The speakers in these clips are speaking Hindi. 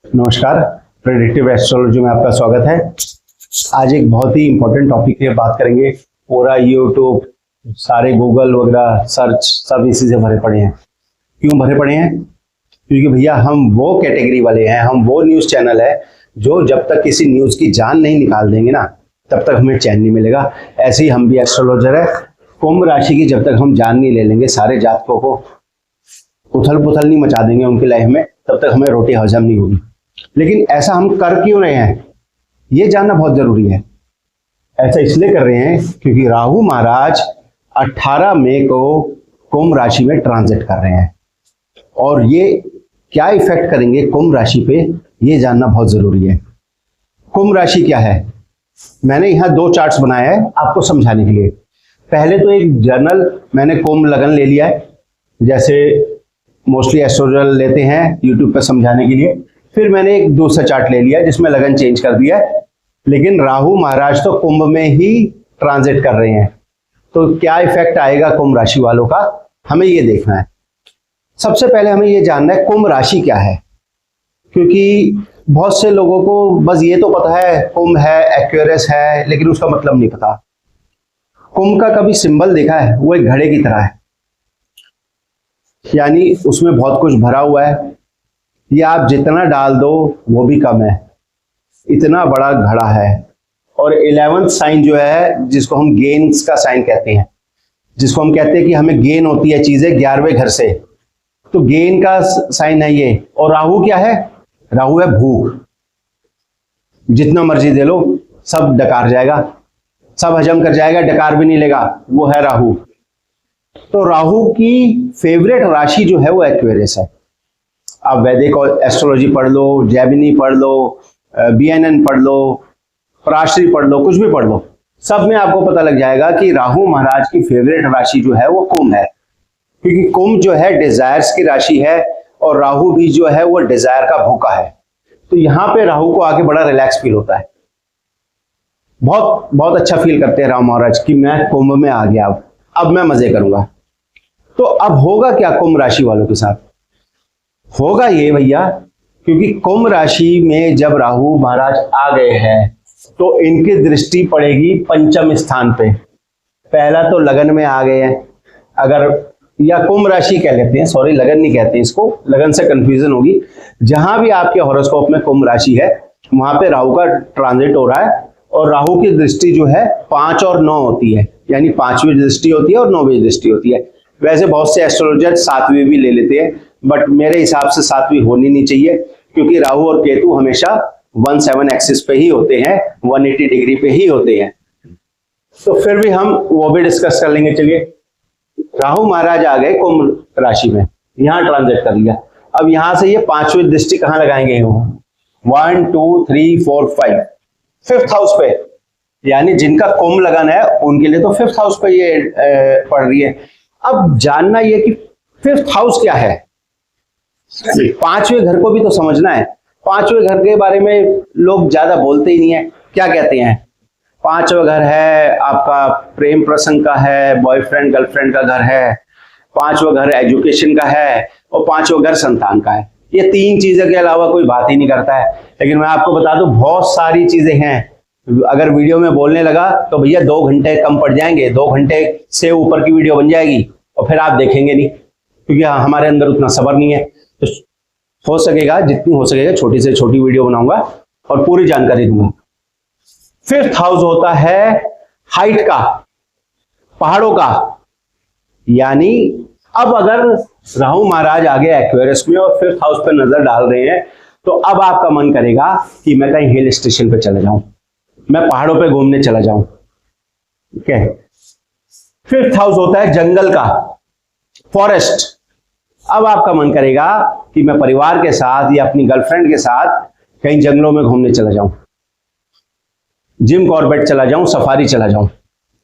नमस्कार, प्रेडिक्टिव एस्ट्रोलॉजी में आपका स्वागत है। आज एक बहुत ही इंपॉर्टेंट टॉपिक पे बात करेंगे। पूरा यूट्यूब, सारे गूगल वगैरह सर्च सब इसी से भरे पड़े हैं। क्यों भरे पड़े हैं? क्योंकि भैया हम वो कैटेगरी वाले हैं, हम वो न्यूज़ चैनल है जो जब तक किसी न्यूज़ की जान नहीं निकाल देंगे ना, तब तक हमें चैन नहीं मिलेगा। ऐसे ही हम भी एस्ट्रोलॉजर है। कुंभ राशि की जब तक हम जान नहीं ले लेंगे, सारे जातकों को उथल पुथल नहीं मचा देंगे उनकी लाइफ में, तब तक हमें रोटी हजम नहीं होगी। लेकिन ऐसा हम कर क्यों रहे हैं, ये जानना बहुत जरूरी है। ऐसा इसलिए कर रहे हैं क्योंकि राहु महाराज 18 मई को कुंभ राशि में ट्रांजिट कर रहे हैं, और ये क्या इफेक्ट करेंगे कुंभ राशि पे, ये जानना बहुत जरूरी है। कुंभ राशि क्या है? मैंने यहाँ 2 चार्ट्स बनाए हैं आपको समझाने के लिए। पहले तो एक जनरल मैंने कुंभ लगन ले लिया है, जैसे मोस्टली एस्ट्रोलॉजर लेते हैं यूट्यूब पर समझाने के लिए। फिर मैंने एक दूसरा चार्ट ले लिया जिसमें लगन चेंज कर दिया है, लेकिन राहु महाराज तो कुंभ में ही ट्रांजिट कर रहे हैं, तो क्या इफेक्ट आएगा कुंभ राशि वालों का, हमें ये देखना है। सबसे पहले हमें ये जानना है कुंभ राशि क्या है, क्योंकि बहुत से लोगों को बस ये तो पता है कुंभ है, एक्वेरियस है, लेकिन उसका मतलब नहीं पता। कुंभ का कभी सिंबल देखा है? वो एक घड़े की तरह है, यानी उसमें बहुत कुछ भरा हुआ है। ये आप जितना डाल दो वो भी कम है, इतना बड़ा घड़ा है। और 11th साइन जो है, जिसको हम गेन्स का साइन कहते हैं, जिसको हम कहते हैं कि हमें गेन होती है चीजें 11वें घर से, तो गेन का साइन है ये। और राहु क्या है? राहु है भूख। जितना मर्जी दे लो सब डकार जाएगा, सब हजम कर जाएगा, डकार भी नहीं लेगा, वो है राहु। तो राहु की फेवरेट राशि जो है वो एक्वेरियस है। आप वैदिक एस्ट्रोलॉजी पढ़ लो, जैमिनी पढ़ लो, BNN पढ़ लो, पराशरी पढ़ लो, कुछ भी पढ़ लो, सब में आपको पता लग जाएगा कि राहु महाराज की फेवरेट राशि जो है वो कुंभ है। क्योंकि कुंभ जो है डिजायर्स की राशि है, और राहु भी जो है वो डिजायर का भूखा है। तो यहाँ पे राहु को आके बड़ा रिलैक्स फील होता है, बहुत बहुत अच्छा फील करते हैं राहु महाराज कि मैं कुंभ में आ गया, अब मैं मजे करूंगा। तो अब होगा क्या कुंभ राशि वालों के साथ? होगा ये भैया, क्योंकि कुंभ राशि में जब राहु महाराज आ गए हैं तो इनकी दृष्टि पड़ेगी पंचम स्थान पे। पहला तो लगन में आ गए हैं, अगर, या कुंभ राशि कह लेते हैं, सॉरी लगन नहीं कहते इसको, लगन से कंफ्यूजन होगी। जहां भी आपके हॉरोस्कोप में कुंभ राशि है वहां पे राहु का ट्रांजिट हो रहा है, और राहु की दृष्टि जो है 5 और 9 होती है, यानी 5वीं दृष्टि होती है और 9वीं दृष्टि होती है। वैसे बहुत से एस्ट्रोलॉजर 7वीं भी ले लेते हैं, बट मेरे हिसाब से 7वीं होनी नहीं चाहिए, क्योंकि राहु और केतु हमेशा 17 एक्सिस पे ही होते हैं, 180 डिग्री पे ही होते हैं। तो फिर भी हम वो भी डिस्कस कर लेंगे। चलिए, राहु महाराज आ गए कुंभ राशि में, यहां ट्रांजिट कर लिया। अब यहां से ये 5वीं दृष्टि कहां लगाएंगे? 1 2 3 4 5 5th हाउस पे, यानी जिनका कुंभ लगन है उनके लिए तो 5th हाउस पे ये पड़ रही है। अब जानना ये कि 5th हाउस क्या है, 5वें घर को भी तो समझना है। 5वें घर के बारे में लोग ज्यादा बोलते ही नहीं है। क्या कहते हैं? 5वां घर है आपका प्रेम प्रसंग का है, बॉयफ्रेंड गर्लफ्रेंड का घर है, 5वां घर एजुकेशन का है, और 5वां घर संतान का है। ये 3 चीजें के अलावा कोई बात ही नहीं करता है। लेकिन मैं आपको बता दूं बहुत सारी चीजें हैं, अगर वीडियो में बोलने लगा तो भैया 2 घंटे कम पड़ जाएंगे, 2 घंटे से ऊपर की वीडियो बन जाएगी, और फिर आप देखेंगे नहीं, क्योंकि हमारे अंदर उतना सब्र नहीं है। तो हो सकेगा, जितनी हो सकेगा छोटी से छोटी वीडियो बनाऊंगा और पूरी जानकारी दूंगा। 5th हाउस होता है हाइट का, पहाड़ों का। यानी अब अगर राहु महाराज आगे एक्वेरियस में और 5th हाउस पे नजर डाल रहे हैं, तो अब आपका मन करेगा कि मैं कहीं हिल स्टेशन पे चला जाऊं, मैं पहाड़ों पे घूमने चला जाऊं। ठीक है। 5th हाउस होता है जंगल का, फॉरेस्ट। अब आपका मन करेगा कि मैं परिवार के साथ या अपनी गर्लफ्रेंड के साथ कहीं जंगलों में घूमने चला जाऊं, जिम कॉर्बेट चला जाऊं, सफारी चला जाऊं।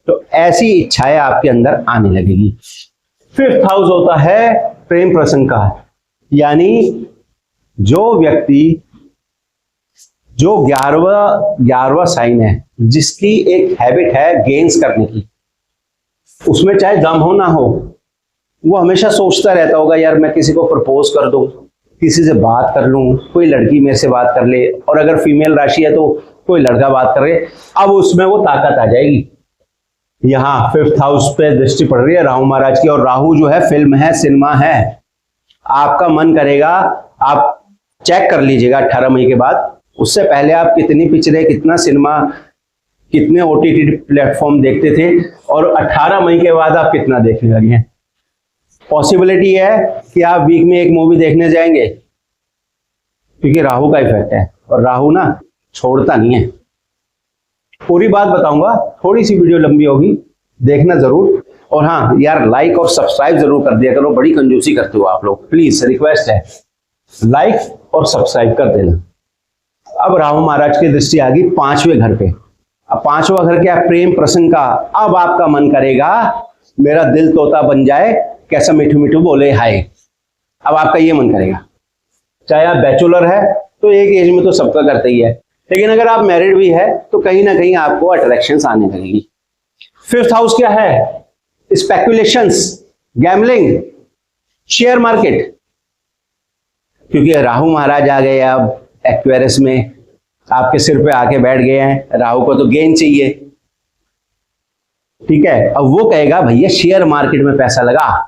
तो ऐसी इच्छाएं आपके अंदर आने लगेगी। 5th हाउस होता है प्रेम प्रसंग का, यानी जो व्यक्ति, जो 11वां साइन है, जिसकी एक हैबिट है गेन्स करने की, उसमें चाहे दम हो ना हो, वो हमेशा सोचता रहता होगा यार मैं किसी को प्रपोज कर दूं, किसी से बात कर लूं, कोई लड़की मेरे से बात कर ले, और अगर फीमेल राशि है तो कोई लड़का बात करे, अब उसमें वो ताकत आ जाएगी। यहाँ 5th हाउस पे दृष्टि पड़ रही है राहु महाराज की, और राहु जो है फिल्म है, सिनेमा है। आपका मन करेगा, आप चेक कर लीजिएगा 18 मई के बाद, उससे पहले आप कितनी पिक्चरें, कितना सिनेमा, कितने OTT प्लेटफॉर्म देखते थे, और 18 मई के बाद आप कितना देखने लगे हैं। पॉसिबिलिटी है कि आप वीक में एक मूवी देखने जाएंगे, क्योंकि राहु का इफेक्ट है, और राहु ना छोड़ता नहीं है। पूरी बात बताऊंगा, थोड़ी सी वीडियो लंबी होगी, देखना जरूर। और हाँ यार, लाइक और सब्सक्राइब जरूर कर दिया करो, बड़ी कंजूसी करते हो आप लोग, प्लीज रिक्वेस्ट है, लाइक और सब्सक्राइब कर देना। अब राहु महाराज की दृष्टि आ गई 5वें घर पे। अब 5वां घर क्या, प्रेम प्रसंग का। अब आपका मन करेगा मेरा दिल तोता बन जाए, कैसा मिठू मिठू बोले हाय। अब आपका ये मन करेगा। चाहे आप बैचलर है तो एक एज में तो सबका करते ही है, लेकिन अगर आप मैरिड भी है तो कहीं ना कहीं आपको अट्रैक्शंस आने लगेगी। 5th हाउस क्या है, स्पेकुलेशंस, गैमलिंग, शेयर मार्केट। क्योंकि राहु महाराज आ गए अब एक्वेरियस में, आपके सिर पे आके बैठ गए हैं। राहु को तो गेन चाहिए, ठीक है। अब वो कहेगा भैया शेयर मार्केट में पैसा लगा,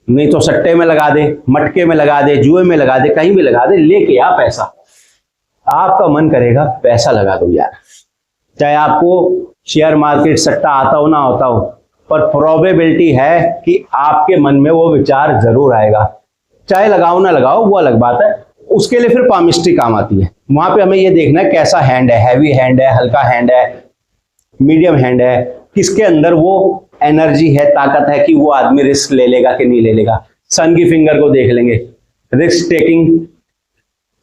नहीं तो सट्टे में लगा दे, मटके में लगा दे, जुए में लगा दे, कहीं भी लगा दे, लेके आ पैसा। आपका मन करेगा पैसा लगा दो यार, चाहे आपको शेयर मार्केट सट्टा आता हो ना आता हो, पर प्रोबेबिलिटी है कि आपके मन में वो विचार जरूर आएगा। चाहे लगाओ ना लगाओ वो अलग बात है, उसके लिए फिर पामिस्ट्री काम आती है। वहां पे हमें ये देखना है कैसा हैंड है, हैवी हैंड है, हल्का हैंड है, मीडियम हैंड है, किसके अंदर वो एनर्जी है, ताकत है कि वो आदमी रिस्क ले लेगा कि नहीं ले लेगा। सन की फिंगर को देख लेंगे, रिस्क टेकिंग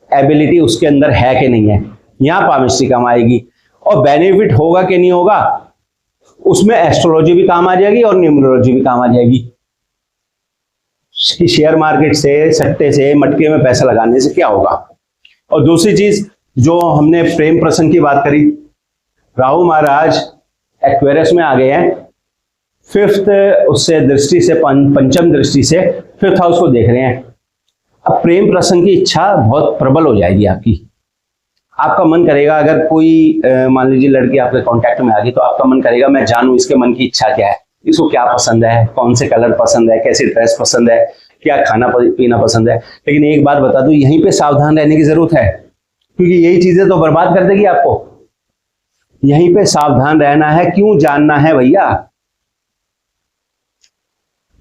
एबिलिटी उसके अंदर है कि नहीं है, यहां पामिस्ट्री काम आएगी। और बेनिफिट होगा कि नहीं होगा, उसमें एस्ट्रोलॉजी भी काम आ जाएगी और न्यूमरोलॉजी भी काम आ जाएगी कि शेयर मार्केट से, सट्टे से, मटके में पैसा लगाने से क्या होगा। और दूसरी चीज जो हमने प्रेम प्रसंग की बात करी, राहु महाराज एक्वेरियस में आ गए हैं, 5th उससे दृष्टि से, पंचम दृष्टि से 5th हाउस को देख रहे हैं। अब प्रेम प्रसंग की इच्छा बहुत प्रबल हो जाएगी आपकी। आपका मन करेगा, अगर कोई मान लीजिए लड़की आपके कांटेक्ट में आ गई, तो आपका मन करेगा मैं जानूं इसके मन की इच्छा क्या है, इसको क्या पसंद है, कौन से कलर पसंद है, कैसी ड्रेस पसंद है, क्या खाना पीना पसंद है। लेकिन एक बात बता दूं, यहीं पे सावधान रहने की जरूरत है, क्योंकि यही चीजें तो बर्बाद कर देगी आपको। यहीं पे सावधान रहना है। क्यों जानना है भैया,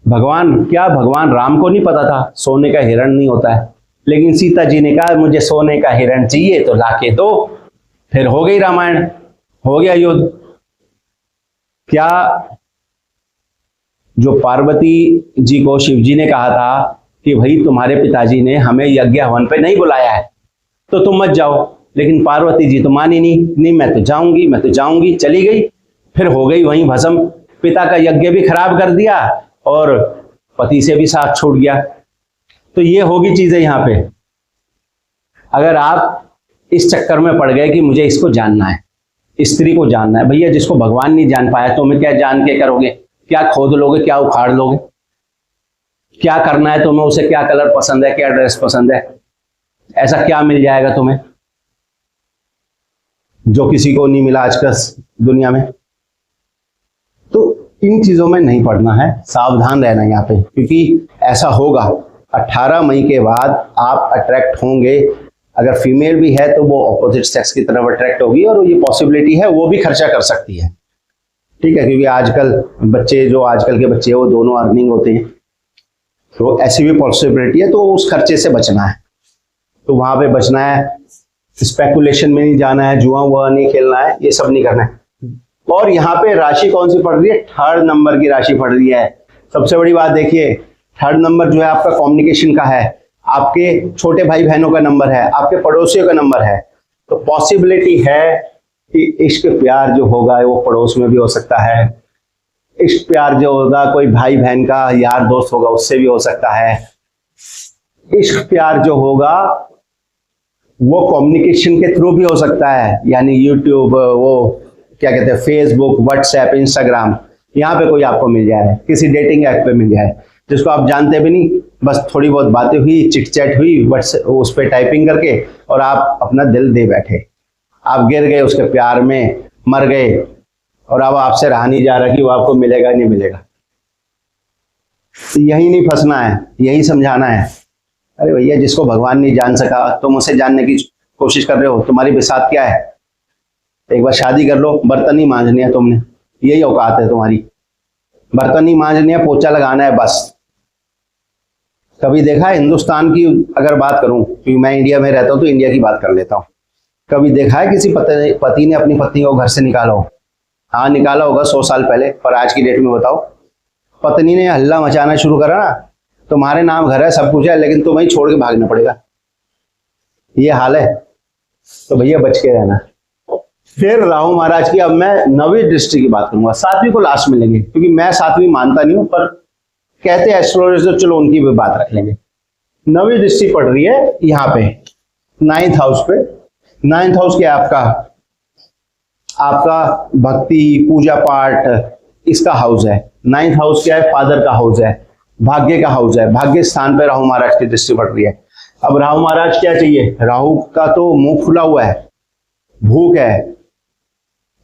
भगवान राम को नहीं पता था सोने का हिरण नहीं होता है, लेकिन सीता जी ने कहा मुझे सोने का हिरण चाहिए तो लाके दो, फिर हो गई रामायण, हो गया युद्ध। क्या जो पार्वती जी को शिव जी ने कहा था कि भाई तुम्हारे पिताजी ने हमें यज्ञ हवन पे नहीं बुलाया है तो तुम मत जाओ, लेकिन पार्वती जी तो मानी नहीं, मैं तो जाऊंगी, चली गई, फिर हो गई वहीं भस्म। पिता का यज्ञ भी खराब कर दिया और पति से भी साथ छूट गया। तो ये होगी चीजें यहाँ पे। अगर आप इस चक्कर में पड़ गए कि मुझे इसको जानना है, स्त्री को जानना है, भैया जिसको भगवान नहीं जान पाया तो मैं क्या जान के करोगे, क्या खोद लोगे, क्या उखाड़ लोगे, क्या करना है तुम्हें, उसे क्या कलर पसंद है, क्या ड्रेस पसंद है, ऐसा क्या मिल जाएगा तुम्हें जो किसी को नहीं मिला आजकल दुनिया में। तो इन चीजों में नहीं पड़ना है, सावधान रहना यहाँ पे, क्योंकि ऐसा होगा 18 मई के बाद आप अट्रैक्ट होंगे। अगर फीमेल भी है तो वो ऑपोजिट सेक्स की तरफ अट्रैक्ट होगी, और ये पॉसिबिलिटी है वो भी खर्चा कर सकती है, ठीक है, क्योंकि आजकल आजकल के बच्चे वो दोनों अर्निंग होते हैं, तो ऐसी भी पॉसिबिलिटी है। तो उस खर्चे से बचना है, तो वहां पे बचना है, स्पेकुलेशन में नहीं जाना है, जुआ वुआ नहीं खेलना है, ये सब नहीं करना है। और यहाँ पे राशि कौन सी पड़ रही है, 3rd नंबर की राशि पड़ रही है। सबसे बड़ी बात देखिए, 3rd नंबर जो है आपका कम्युनिकेशन का है, आपके छोटे भाई बहनों का नंबर है, आपके पड़ोसियों का नंबर है। तो पॉसिबिलिटी है कि इश्क प्यार जो होगा वो पड़ोस में भी हो सकता है, इश्क प्यार जो होगा कोई भाई बहन का यार दोस्त होगा उससे भी हो सकता है, इश्क प्यार जो होगा वो कम्युनिकेशन के थ्रू भी हो सकता है, यानी यूट्यूब, वो क्या कहते हैं, फेसबुक, व्हाट्सएप, इंस्टाग्राम, यहाँ पे कोई आपको मिल जाए, किसी डेटिंग ऐप पे मिल जाए जिसको आप जानते भी नहीं, बस थोड़ी बहुत बातें हुई, चिट चैट हुई, बस उस पर टाइपिंग करके, और आप अपना दिल दे बैठे। आप गिर गए उसके प्यार में, मर गए, और अब आपसे रहा नहीं जा रहा कि वो आपको मिलेगा नहीं मिलेगा। तो यही नहीं फंसना है, यही समझाना है। अरे भैया, जिसको भगवान नहीं जान सका तुम उसे जानने की कोशिश कर रहे हो, तुम्हारी बिसात क्या है? एक बार शादी कर लो, बर्तन ही मांजनी है तुमने, यही औकात है तुम्हारी, बर्तन ही मांजनी है, पोछा लगाना है बस। कभी देखा है हिंदुस्तान की अगर बात करूं, क्योंकि मैं इंडिया में रहता हूं तो इंडिया की बात कर लेता हूं, कभी देखा है किसी पति ने अपनी पत्नी को घर से निकाला हो? हाँ, निकाला होगा 100 साल पहले, पर आज की डेट में बताओ, पत्नी ने हल्ला मचाना शुरू करा ना, तुम्हारे नाम घर है, सब कुछ है, लेकिन तुम्हें ही छोड़ के भागना पड़ेगा। ये हाल है। तो भैया बच के रहना। फिर राहु महाराज की, अब मैं 9वीं दृष्टि की बात करूंगा, 7वीं को लास्ट में लेंगे, क्योंकि मैं 7वीं मानता नहीं हूं, पर कहते हैं एस्ट्रोलॉजर, तो चलो उनकी भी बात रख लेंगे। 9वीं दृष्टि पड़ रही है यहाँ पे 9th हाउस पे। 9th हाउस क्या है आपका? आपका भक्ति, पूजा पाठ, इसका हाउस है। 9th हाउस क्या है? फादर का हाउस है, भाग्य का हाउस है। भाग्य स्थान पे राहु महाराज की दृष्टि पड़ रही है। अब राहु महाराज क्या चाहिए? राहु का तो मुंह खुला हुआ है, भूख है,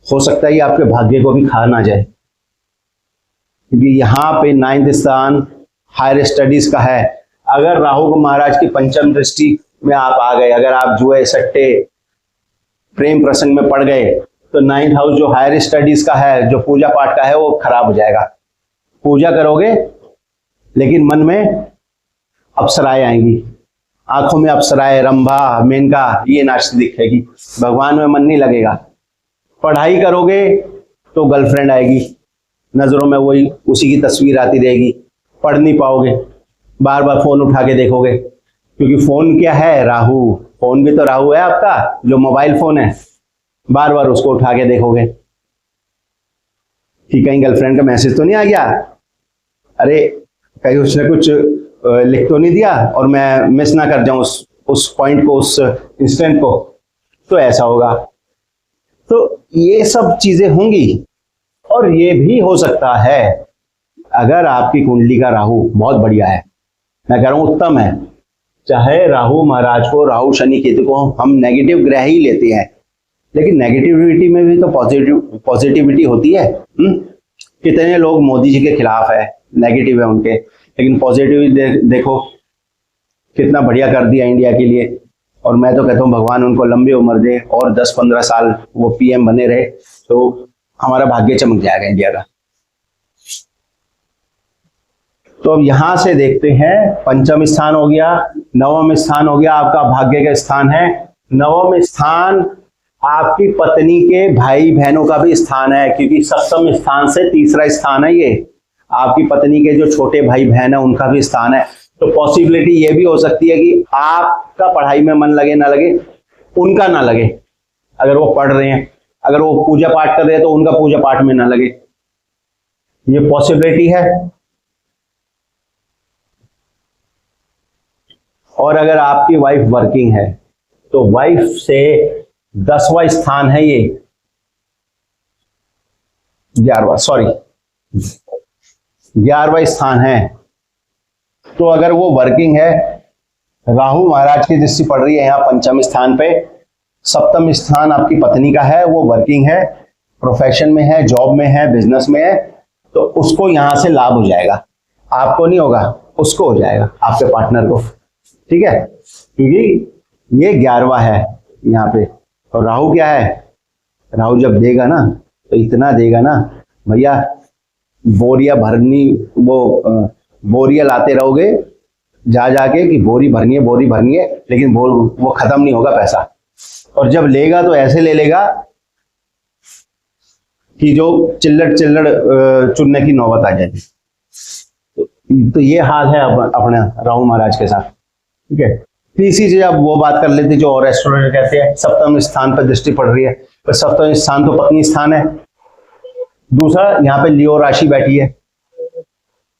हो सकता है ये आपके भाग्य को भी खा ना जाए, क्योंकि यहाँ पे 9th स्थान हायर स्टडीज का है। अगर राहु को महाराज की पंचम दृष्टि में आप आ गए, अगर आप जुए सट्टे प्रेम प्रसंग में पड़ गए, तो 9th हाउस जो हायर स्टडीज का है, जो पूजा पाठ का है, वो खराब हो जाएगा। पूजा करोगे लेकिन मन में अप्सराएं आएंगी, आंखों में अप्सराएं, रंभा, मेनका, ये नाचती दिखेगी, भगवान में मन नहीं लगेगा। पढ़ाई करोगे तो गर्लफ्रेंड आएगी, नजरों में वही उसी की तस्वीर आती रहेगी, पढ़ नहीं पाओगे, बार बार फोन उठा के देखोगे, क्योंकि फोन क्या है? राहु। फोन भी तो राहु है आपका, जो मोबाइल फोन है, बार बार उसको उठा के देखोगे कि कहीं गर्लफ्रेंड का मैसेज तो नहीं आ गया, अरे कहीं उसने कुछ लिख तो नहीं दिया और मैं मिस ना कर जाऊं उस पॉइंट को, उस इंस्टेंट को, तो ऐसा होगा। तो ये सब चीजें होंगी। और ये भी हो सकता है अगर आपकी कुंडली का राहु बहुत बढ़िया है, मैं कह रहा हूं उत्तम है, चाहे राहु महाराज को, राहु शनि केतु को हम नेगेटिव ग्रह ही लेते हैं, लेकिन नेगेटिविटी में भी तो पॉजिटिविटी होती है। कितने लोग मोदी जी के खिलाफ है, नेगेटिव है उनके, लेकिन पॉजिटिव देखो कितना बढ़िया कर दिया इंडिया के लिए। और मैं तो कहता हूँ भगवान उनको लंबी उम्र दे और 10-15 साल वो पीएम बने रहे, तो हमारा भाग्य चमक जाएगा इंडिया का। तो अब यहां से देखते हैं, पंचम स्थान हो गया, नवम स्थान हो गया, आपका भाग्य का स्थान है। नवम स्थान आपकी पत्नी के भाई बहनों का भी स्थान है, क्योंकि सप्तम स्थान से तीसरा स्थान है ये। आपकी पत्नी के जो छोटे भाई बहन है उनका भी स्थान है। तो पॉसिबिलिटी ये भी हो सकती है कि आपका पढ़ाई में मन लगे ना लगे, उनका ना लगे। अगर वो पढ़ रहे हैं, अगर वो पूजा पाठ कर रहे हैं, तो उनका पूजा पाठ में ना लगे, ये पॉसिबिलिटी है। और अगर आपकी वाइफ वर्किंग है, तो वाइफ से 10वां स्थान है ये, 11वां स्थान है। तो अगर वो वर्किंग है, राहु महाराज की दृष्टि पड़ रही है यहाँ पंचम स्थान पे, सप्तम स्थान आपकी पत्नी का है, वो वर्किंग है, प्रोफेशन में है, जॉब में है, बिजनेस में है, तो उसको यहां से लाभ हो जाएगा। आपको नहीं होगा, उसको हो जाएगा, आपके पार्टनर को। ठीक है, क्योंकि ये 11वां है यहाँ पे। और राहु क्या है? राहु जब देगा ना, तो इतना देगा ना भैया, बोरिया भरनी, वो बोरिया लाते रहोगे जा जाके कि बोरी भरनी है, लेकिन वो खत्म नहीं होगा पैसा। और जब लेगा तो ऐसे ले लेगा कि जो चिल्लड़ चुनने की नौबत आ जाएगी। तो ये हाल है अपने राहु महाराज के साथ। ठीक है, तीसरी चीज अब वो बात कर लेते जो और एस्ट्रोलॉजर कहते हैं, सप्तम स्थान पर दृष्टि पड़ रही है, तो सप्तम स्थान तो पत्नी स्थान है। दूसरा, यहाँ पे लियो राशि बैठी है,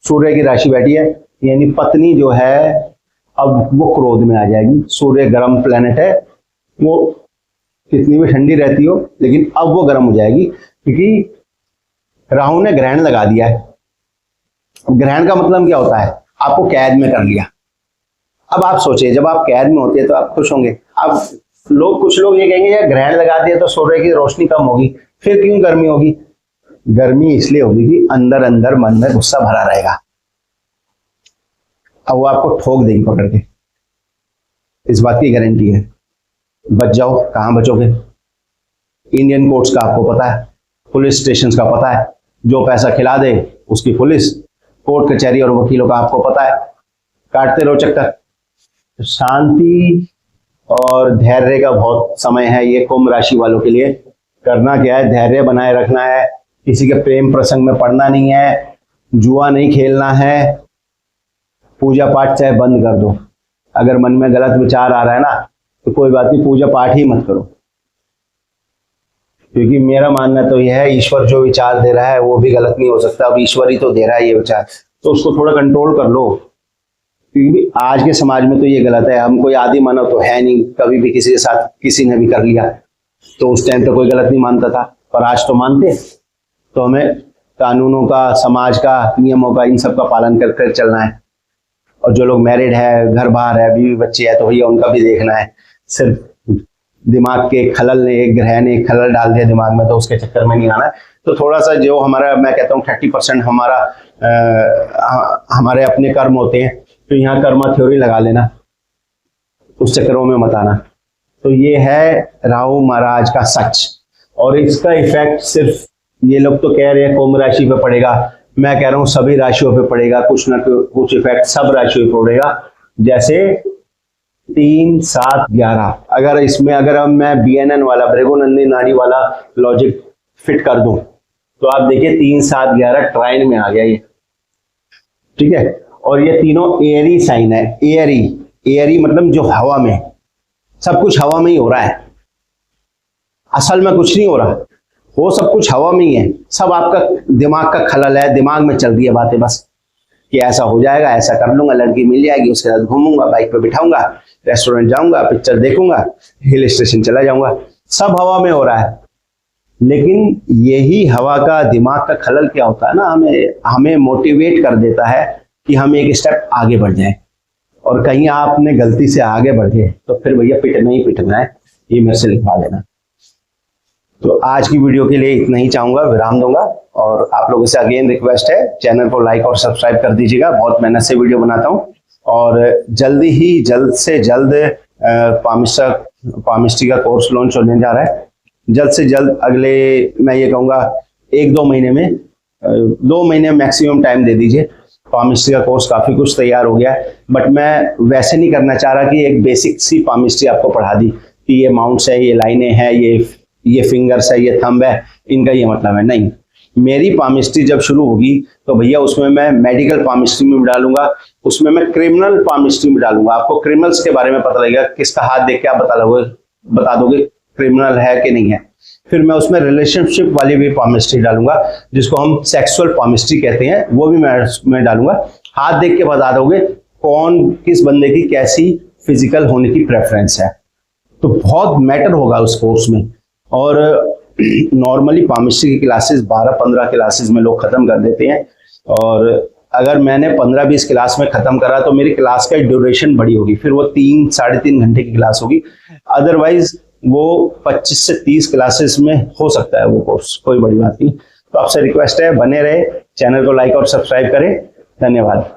सूर्य की राशि बैठी है, यानी पत्नी जो है अब वो क्रोध में आ जाएगी। सूर्य गर्म प्लेनेट है, वो कितनी भी ठंडी रहती हो, लेकिन अब वो गर्म हो जाएगी, क्योंकि राहु ने ग्रहण लगा दिया है। ग्रहण का मतलब क्या होता है? आपको कैद में कर लिया। अब आप सोचिए, जब आप कैद में होते हैं तो आप खुश होंगे। अब कुछ लोग ये कहेंगे यार ग्रहण लगा दिया तो सूर्य की रोशनी कम होगी, फिर क्यों गर्मी होगी? गर्मी इसलिए होगी कि अंदर अंदर मन में गुस्सा भरा रहेगा। अब वो आपको ठोक देंगे पकड़ के, इस बात की गारंटी है। बच जाओ, कहां बचोगे? इंडियन कोर्ट्स का आपको पता है, पुलिस स्टेशन का पता है, जो पैसा खिला दे उसकी पुलिस, कोर्ट कचहरी और वकीलों का आपको पता है, काटते रहो चक्कर। शांति और धैर्य का बहुत समय है ये कुंभ राशि वालों के लिए। करना क्या है, धैर्य बनाए रखना है, किसी के प्रेम प्रसंग में पड़ना नहीं है, जुआ नहीं खेलना है, पूजा पाठ चाहे बंद कर दो। अगर मन में गलत विचार आ रहा है ना तो कोई बात नहीं, पूजा पाठ ही मत करो, क्योंकि मेरा मानना तो यह है ईश्वर जो विचार दे रहा है वो भी गलत नहीं हो सकता। अब ईश्वर ही तो दे रहा है ये विचार, तो उसको थोड़ा कंट्रोल कर लो, क्योंकि आज के समाज में तो ये गलत है। हम कोई आदि मानव तो है नहीं, कभी भी किसी के साथ किसी ने भी कर लिया तो उस टाइम तो कोई गलत नहीं मानता था, पर आज तो मानते। तो हमें कानूनों का, समाज का, नियमों का, इन सब का पालन कर कर चलना है। और जो लोग मैरिड है, घर बाहर है, बीवी बच्चे है, तो भैया उनका भी देखना है। सिर्फ दिमाग के खलल ने, एक ग्रह ने खलल डाल दिया दिमाग में, तो उसके चक्कर में नहीं आना है। तो थोड़ा सा जो हमारा, मैं कहता हूँ 30% हमारे अपने कर्म होते हैं, तो यहाँ कर्मा थ्योरी लगा लेना, उस चक्करों में मत आना। तो ये है राहु महाराज का सच। और इसका इफेक्ट सिर्फ ये लोग तो कह रहे हैं कुंभ राशि पे पड़ेगा, मैं कह रहा हूँ सभी राशियों पे पड़ेगा, कुछ ना कुछ इफेक्ट सब राशियों पे पड़ेगा। जैसे 3, 7, 11, अगर इसमें अगर मैं BNN वाला, भृगुनंदी नाड़ी वाला लॉजिक फिट कर दूं तो आप देखिए 3, 7, 11 ट्राइन में आ गया ये, ठीक है। और ये तीनों एयरी साइन है। एयरी मतलब जो हवा में, सब कुछ हवा में ही हो रहा है, असल में कुछ नहीं हो रहा, वो सब कुछ हवा में ही है। सब आपका दिमाग का खलल है, दिमाग में चल रही है बातें बस, कि ऐसा हो जाएगा, ऐसा कर लूंगा, लड़की मिल जाएगी, उसके साथ घूमूंगा, बाइक पे बिठाऊंगा, रेस्टोरेंट जाऊंगा, पिक्चर देखूंगा, हिल स्टेशन चला जाऊंगा, सब हवा में हो रहा है। लेकिन यही हवा का, दिमाग का खलल क्या होता है ना, हमें मोटिवेट कर देता है कि हम एक स्टेप आगे बढ़ जाएं। और कहीं आपने गलती से आगे बढ़ गए तो फिर भैया पिटना ही पिटना है, ये मेरे से लिखवा देना। तो आज की वीडियो के लिए इतना ही चाहूंगा, विराम दूंगा। और आप लोगों से अगेन रिक्वेस्ट है, चैनल को लाइक और सब्सक्राइब कर दीजिएगा। बहुत मेहनत से वीडियो बनाता हूं और जल्द से जल्द पामिस्ट्री का कोर्स लॉन्च होने जा रहा है। जल्द से जल्द, अगले मैं ये कहूँगा 1-2 महीने में, 2 महीने मैक्सिमम टाइम दे दीजिए। पामिस्ट्री का कोर्स काफ़ी कुछ तैयार हो गया है, बट मैं वैसे नहीं करना चाह रहा कि एक बेसिक सी पामिस्ट्री आपको पढ़ा दी कि ये माउंट्स है, ये लाइनें हैं, ये फिंगर्स है, ये थंब है, इनका ये मतलब है। नहीं, मेरी पामिस्ट्री जब शुरू होगी तो भैया उसमें मैं मेडिकल पामिस्ट्री में भी डालूंगा, उसमें मैं क्रिमिनल पामिस्ट्री में डालूंगा। आपको क्रिमिनल्स के बारे में पता लगेगा, किसका हाथ देख के आप बता दोगे क्रिमिनल है कि नहीं है। फिर मैं उसमें रिलेशनशिप वाली भी पामिस्ट्री डालूंगा, जिसको हम सेक्सुअल पामिस्ट्री कहते हैं, वो भी मैं डालूंगा। हाथ देख के बता दोगे कौन किस बंदे की कैसी फिजिकल होने की प्रेफरेंस है, तो बहुत मैटर होगा उस कोर्स में। और नॉर्मली पामिस्ट्री की क्लासेस 12-15 क्लासेस में लोग खत्म कर देते हैं, और अगर मैंने 15-20 क्लास में खत्म करा तो मेरी क्लास का ड्यूरेशन बड़ी होगी, फिर वो 3-3.5 घंटे की क्लास होगी। अदरवाइज वो 25 से 30 क्लासेस में हो सकता है वो कोर्स, कोई बड़ी बात नहीं। तो आपसे रिक्वेस्ट है, बने रहे, चैनल को लाइक और सब्सक्राइब करें। धन्यवाद।